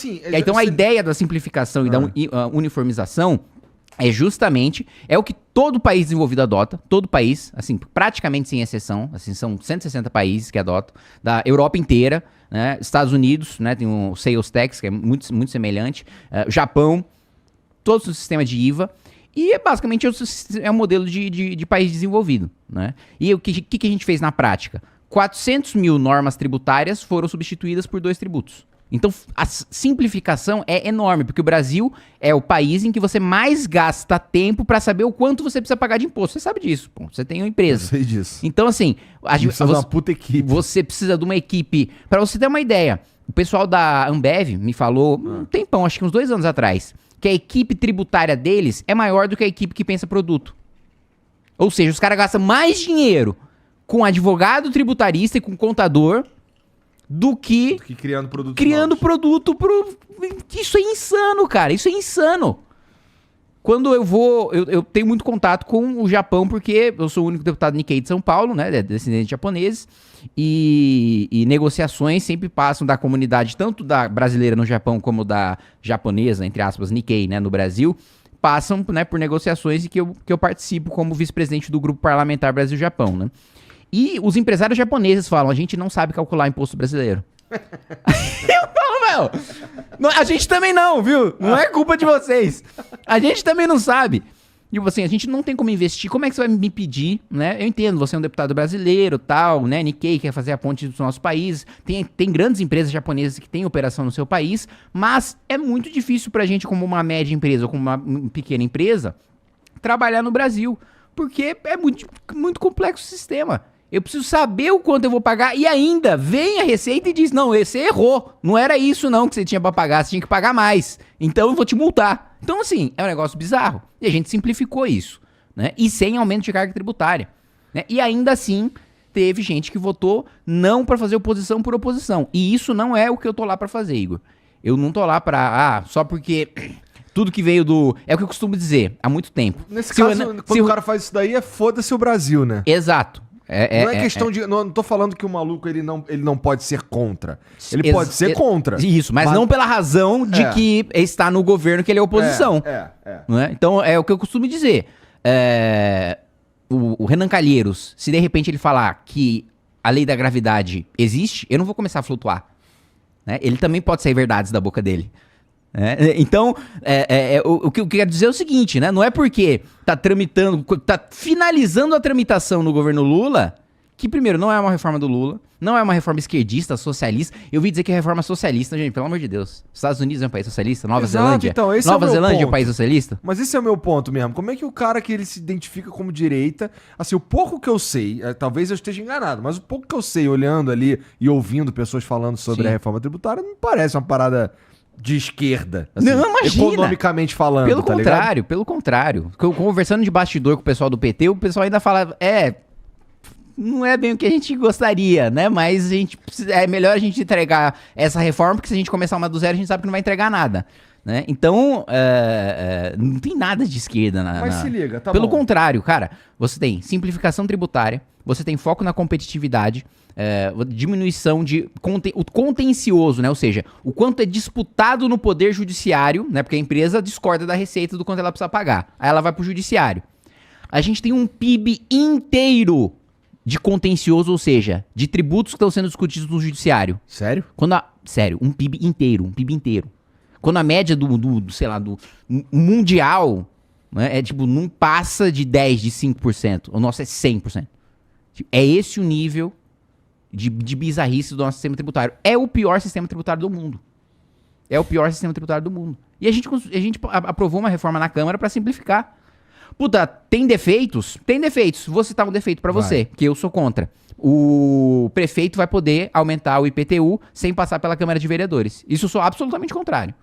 assim... Então a ideia da simplificação e da uniformização é justamente, é o que todo país desenvolvido adota, todo país, assim, praticamente sem exceção, assim, são 160 países que adotam, da Europa inteira, né, Estados Unidos, né, tem o Sales Tax, que é muito, muito semelhante, Japão, todo o sistema de IVA, e basicamente é um modelo de país desenvolvido, né, e o que a gente fez na prática? 400 mil normas tributárias foram substituídas por 2 tributos. Então, a simplificação é enorme, porque o Brasil é o país em que você mais gasta tempo para saber o quanto você precisa pagar de imposto. Você sabe disso, pô. Você tem uma empresa. Eu sei disso. Então, assim... Precisa de uma puta equipe. Você precisa de uma equipe... Para você ter uma ideia, o pessoal da Ambev me falou um tempão, acho que uns 2 anos atrás, que a equipe tributária deles é maior do que a equipe que pensa produto. Ou seja, os caras gastam mais dinheiro com advogado tributarista e com contador... do que criando produto. Isso é insano, cara. Isso é insano. Quando eu tenho muito contato com o Japão, porque eu sou o único deputado Nikkei de São Paulo, né? Descendente de japoneses. E negociações sempre passam da comunidade, tanto da brasileira no Japão, como da japonesa, entre aspas, Nikkei, né? No Brasil. Passam, né, por negociações e que eu participo como vice-presidente do grupo parlamentar Brasil-Japão, né? E os empresários japoneses falam, a gente não sabe calcular imposto brasileiro. Eu falo, meu, a gente também não, viu? Não é culpa de vocês. A gente também não sabe. Tipo assim, a gente não tem como investir. Como é que você vai me pedir, né? Eu entendo, você é um deputado brasileiro, tal, né? Nikkei quer fazer a ponte dos nossos países. Tem grandes empresas japonesas que têm operação no seu país, mas é muito difícil pra gente, como uma média empresa ou como uma pequena empresa, trabalhar no Brasil. Porque é muito, muito complexo o sistema. Eu preciso saber o quanto eu vou pagar e ainda vem a Receita e diz, não, você errou, não era isso não que você tinha pra pagar, você tinha que pagar mais, então eu vou te multar. Então assim, é um negócio bizarro e a gente simplificou isso, né? E sem aumento de carga tributária, né? E ainda assim, teve gente que votou não pra fazer oposição por oposição. E isso não é o que eu tô lá pra fazer, Igor. Eu não tô lá pra, só porque... Tudo que veio do... É o que eu costumo dizer há muito tempo. Nesse caso, quando o cara faz isso daí, foda-se o Brasil, né? Exato. Não é questão de... Não tô falando que o maluco ele não pode ser contra. Ele pode ser contra. Isso, mas não pela razão de que está no governo que ele é oposição. Não é? Então, é o que eu costumo dizer. O Renan Calheiros, se de repente ele falar que a lei da gravidade existe, eu não vou começar a flutuar. Né? Ele também pode sair verdades da boca dele. Então, o que eu quero dizer é o seguinte, né? Não é porque tá finalizando a tramitação no governo Lula, que primeiro, não é uma reforma do Lula, não é uma reforma esquerdista, socialista. Eu ouvi dizer que é reforma socialista, gente, pelo amor de Deus. Estados Unidos é um país socialista, Nova Zelândia. Então, esse Nova é o meu Zelândia é um ponto. país socialista. Mas esse é o meu ponto mesmo. Como é que o cara que ele se identifica como direita, assim, o pouco que eu sei, talvez eu esteja enganado, mas o pouco que eu sei olhando ali e ouvindo pessoas falando sobre a reforma tributária, não parece uma parada de esquerda, assim, não, imagina. Economicamente falando, Pelo tá contrário, ligado? pelo contrário. Conversando de bastidor com o pessoal do PT, o pessoal ainda fala, não é bem o que a gente gostaria, né? Mas é melhor a gente entregar essa reforma, porque se a gente começar uma do zero, a gente sabe que não vai entregar nada. Né? Então, não tem nada de esquerda Mas se liga, tá Pelo bom. contrário, cara, você tem simplificação tributária, você tem foco na competitividade, diminuição o contencioso, né? Ou seja, o quanto é disputado no poder judiciário, né? Porque a empresa discorda da receita do quanto ela precisa pagar. Aí ela vai pro judiciário. A gente tem um PIB inteiro de contencioso, ou seja, de tributos que estão sendo discutidos no judiciário. Sério? Sério, um PIB inteiro. Quando a média do mundial, né, não passa de 10%, de 5%. O nosso é 100%. É esse o nível de bizarrice do nosso sistema tributário. É o pior sistema tributário do mundo. E a gente aprovou uma reforma na Câmara para simplificar. Puta, tem defeitos? Tem defeitos. Vou citar um defeito pra você, que eu sou contra. O prefeito vai poder aumentar o IPTU sem passar pela Câmara de Vereadores. Isso eu sou absolutamente contrário.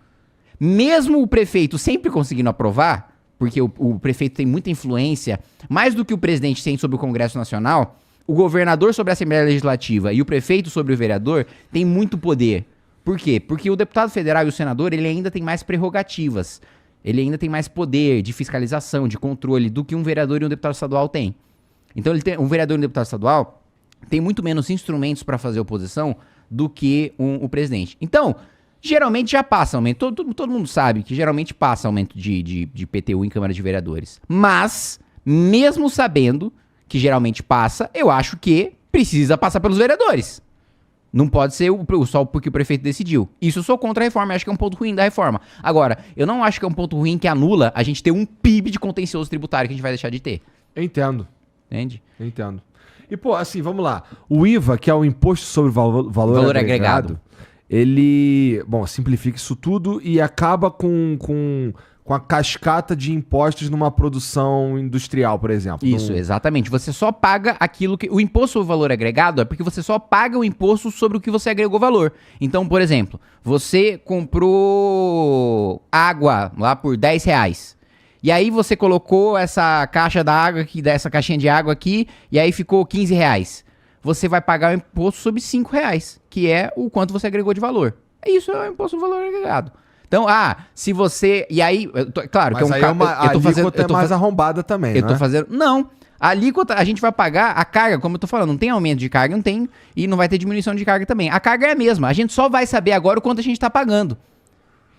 Mesmo o prefeito sempre conseguindo aprovar, porque o prefeito tem muita influência, mais do que o presidente tem sobre o Congresso Nacional, o governador sobre a Assembleia Legislativa e o prefeito sobre o vereador tem muito poder. Por quê? Porque o deputado federal e o senador, ele ainda tem mais prerrogativas. Ele ainda tem mais poder de fiscalização, de controle, do que um vereador e um deputado estadual tem. Então, um vereador e um deputado estadual tem muito menos instrumentos para fazer oposição do que o presidente. Então, Geralmente já passa aumento. Todo mundo sabe que geralmente passa aumento de IPTU em Câmara de Vereadores. Mas, mesmo sabendo que geralmente passa, eu acho que precisa passar pelos vereadores. Não pode ser só porque o prefeito decidiu. Isso eu sou contra a reforma, eu acho que é um ponto ruim da reforma. Agora, eu não acho que é um ponto ruim que anula a gente ter um PIB de contencioso tributário que a gente vai deixar de ter. Entendo. Entende? Entendo. E, pô, assim, vamos lá. O IVA, que é o Imposto sobre Valor Agregado, ele, bom, simplifica isso tudo e acaba com a cascata de impostos numa produção industrial, por exemplo. Isso, exatamente. Você só paga aquilo que... O imposto sobre valor agregado é porque você só paga o imposto sobre o que você agregou valor. Então, por exemplo, você comprou água lá por R$10. E aí você colocou essa caixa da água aqui, dessa caixinha de água aqui, e aí ficou R$15. Você vai pagar o imposto sobre R$5, que é o quanto você agregou de valor. Isso é o imposto sobre valor agregado. Então, se você... E aí, claro mas que aí eu tô fazendo... é mais arrombada também, eu tô fazendo... Não. A alíquota, a gente vai pagar a carga, como eu tô falando, não tem aumento de carga, não tem, e não vai ter diminuição de carga também. A carga é a mesma, a gente só vai saber agora o quanto a gente tá pagando.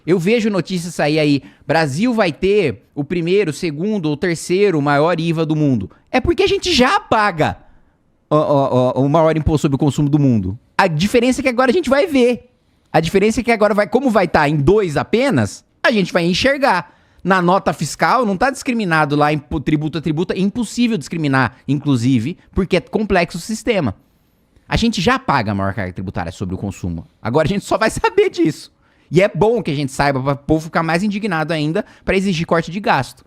Eu vejo notícias sair aí, Brasil vai ter o primeiro, o segundo ou terceiro maior IVA do mundo. É porque a gente já paga o maior imposto sobre o consumo do mundo. A diferença é que agora a gente vai ver. A diferença é que agora, como vai estar em 2 apenas, a gente vai enxergar. Na nota fiscal, não está discriminado lá em tributo a tributo. É impossível discriminar, inclusive, porque é complexo o sistema. A gente já paga a maior carga tributária sobre o consumo. Agora a gente só vai saber disso. E é bom que a gente saiba, para o povo ficar mais indignado ainda, para exigir corte de gasto.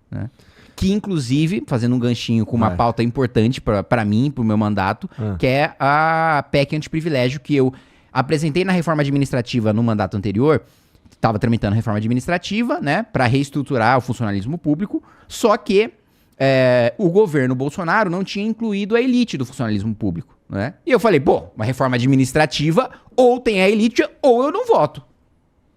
Né? Que, inclusive, fazendo um ganchinho com uma pauta importante para mim, para o meu mandato, que é a PEC antiprivilégio, que eu apresentei na reforma administrativa no mandato anterior. Estava tramitando a reforma administrativa, né, para reestruturar o funcionalismo público, só que o governo Bolsonaro não tinha incluído a elite do funcionalismo público, né? E eu falei, uma reforma administrativa, ou tem a elite, ou eu não voto.